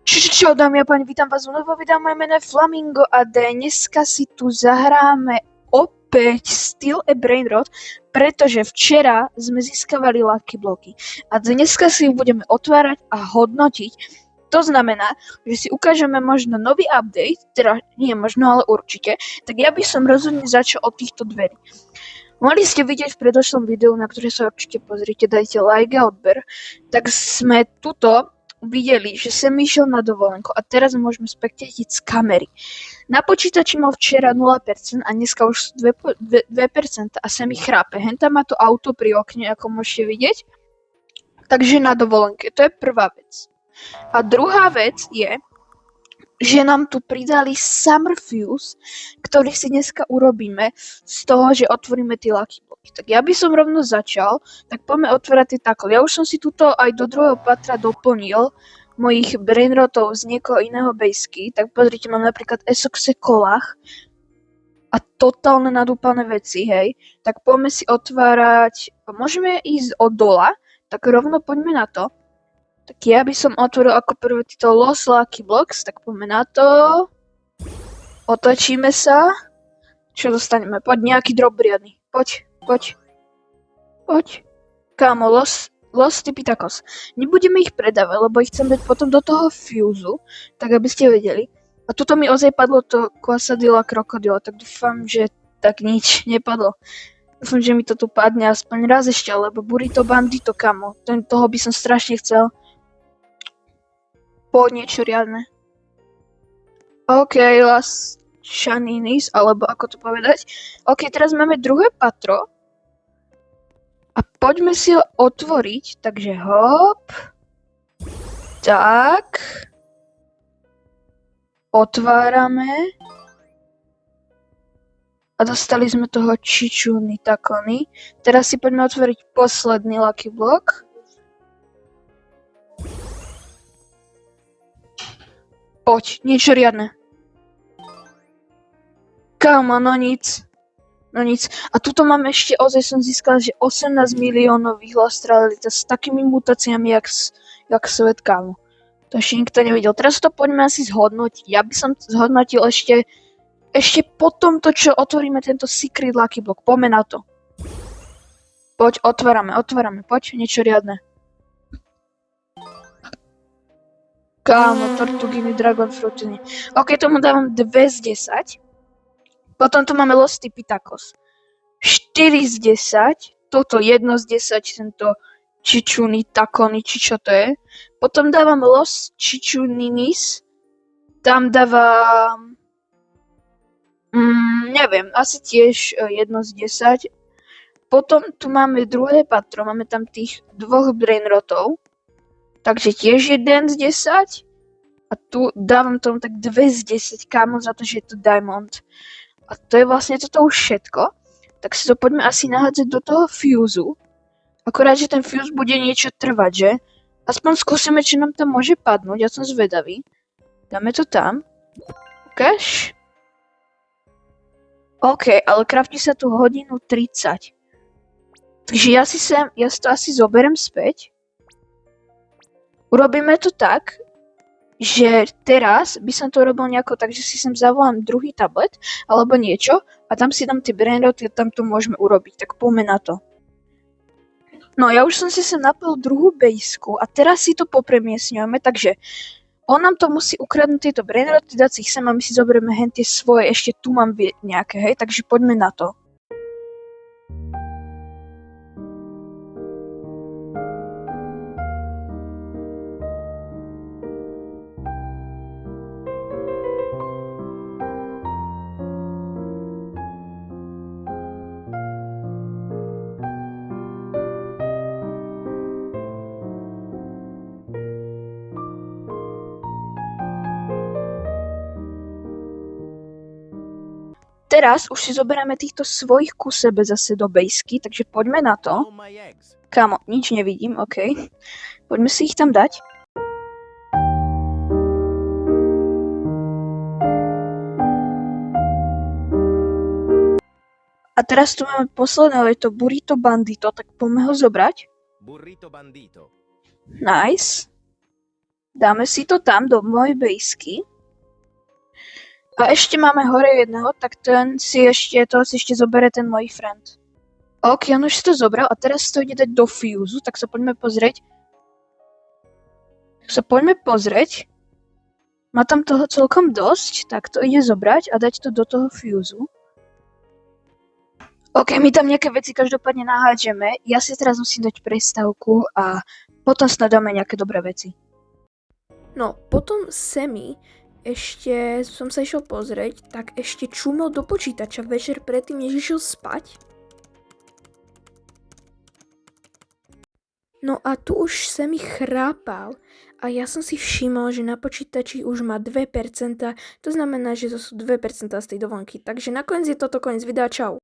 Čau dámy a páni, vítam vás u nového videa, moje meno je Flamingo a dneska si tu zahráme opäť Steal a Brainrot, pretože včera sme získavali Lucky bloky a dneska si ich budeme otvárať a hodnotiť. To znamená, že si ukážeme možno nový update, teda nie možno, ale určite, tak ja by som rozhodne začal od týchto dverí. Mohli ste vidieť v predošlom videu, na ktoré sa určite pozrite, dajte like a odber, tak sme tuto videli, že sem išiel na dovolenku a teraz môžeme spektátiť z kamery. Na počítači mal včera 0% a dneska už sú 2% a sem mi chrápe. Henta má to auto pri okne, ako môžete vidieť. Takže na dovolenke, to je prvá vec. A druhá vec je, že nám tu pridali Summer Fuse, ktorý si dneska urobíme z toho, že otvoríme tie Lucky bloky. Tak ja by som rovno začal, tak poďme otvárať tie takhle. Ja už som si tuto aj do druhého patra doplnil mojich brainrotov z niekoho iného basky, tak pozrite, mám napríklad Essoxe kolách a totálne nadúpané veci, hej. Tak poďme si otvárať, môžeme ísť od dola, tak rovno poďme na to. Tak ja by som otvoril ako prvý týto Lost Lucky Blocks, tak poďme na to. Otočíme sa. Čo dostaneme? Poď nejaký drop riadny. Poď. Kámo, Lost Tipitacos. Nebudeme ich predávať, lebo ich chcem dať potom do toho fuse, tak aby ste vedeli. A tuto mi ozaj padlo to Quesadilla krokodilo, tak dúfam, že tak nič nepadlo. Dúfam, že mi to tu padne aspoň raz ešte, lebo Burrito Bandito, kamo. Toho by som strašne chcel. Po niečo riadne. OK, Las Chaninis, alebo ako to povedať. OK, teraz máme druhé patro. A poďme si ho otvoriť. Takže hop. Tak. Otvárame. A dostali sme toho Chichuni Takony. Teraz si poďme otvoriť posledný Lucky block. Poď, niečo riadne. Kámo, no nic. A tuto máme ešte, ozaj som získal, že 18 miliónových Lastralita s takými mutáciami, jak svet, kámo. To ešte nikto nevidel. Teraz to poďme asi zhodnotiť. Ja by som zhodnotil ešte po tomto, čo otvoríme tento Secret Lucky block. Poďme na to. Poď, otvárame. Poď, niečo riadne. Kámo, Tortuginy, Dragon Fruitiny. OK, tomu dávam 2 z 10. Potom tu máme Lost Tipitacos. 4 z 10. Toto 1 z 10, tento Chichuni Takony, či čo to je. Potom dávam Lost Chichuninis. Tam dávam... neviem, asi tiež 1 z 10. Potom tu máme druhé patro, máme tam tých 2 brainrotov. Takže tiež 1 z 10. A tu dávam tomu tak 2 z 10, kámo, za to, že je to Diamond. A to je vlastne toto už všetko. Tak si to poďme asi nahádzať do toho fuse. Akorát, že ten fuse bude niečo trvať, že? Aspoň skúsime, či nám tam môže padnúť, ja som zvedavý. Dáme to tam. Ukáž. OK, ale kraftí sa tu 1:30. Takže ja si to asi zoberiem späť. Urobíme to tak, že teraz by som to robil nejako tak, že si sem zavolám druhý tablet alebo niečo a tam si dám tie brainroty a tam to môžeme urobiť. Tak poďme na to. No ja už som si sem napil druhú basku a teraz si to popremiesňujeme, takže on nám to musí ukradnúť tieto brainroty, dať si ich sem a my si zoberieme tie svoje, ešte tu mám nejaké, hej, takže poďme na to. Teraz už si zoberieme týchto svojich ku sebe zase do basky, takže poďme na to. Kámo, nič nevidím, OK. Poďme si ich tam dať. A teraz tu máme posledné, je to Burrito Bandito, tak poďme ho zobrať. Burrito Bandito. Nice. Dáme si to tam do mojej bejsky. A ešte máme hore jedného, tak toho si ešte zobere ten môj friend. OK, on už si to zobral a teraz to ide dať do fuse, tak sa poďme pozrieť. Má tam toho celkom dosť, tak to ide zobrať a dať to do toho fuse. OK, my tam nejaké veci každopádne nahádžeme. Ja si teraz musím dať prestávku a potom snad dáme nejaké dobré veci. No, potom Sammy, ešte som sa išiel pozrieť, tak ešte čumel do počítača večer predtým, než išiel spať. No a tu už Sammy chrápal a ja som si všimol, že na počítači už má 2%, to znamená, že to sú 2% z tej dovolenky. Takže nakoniec je toto koniec videa, čau.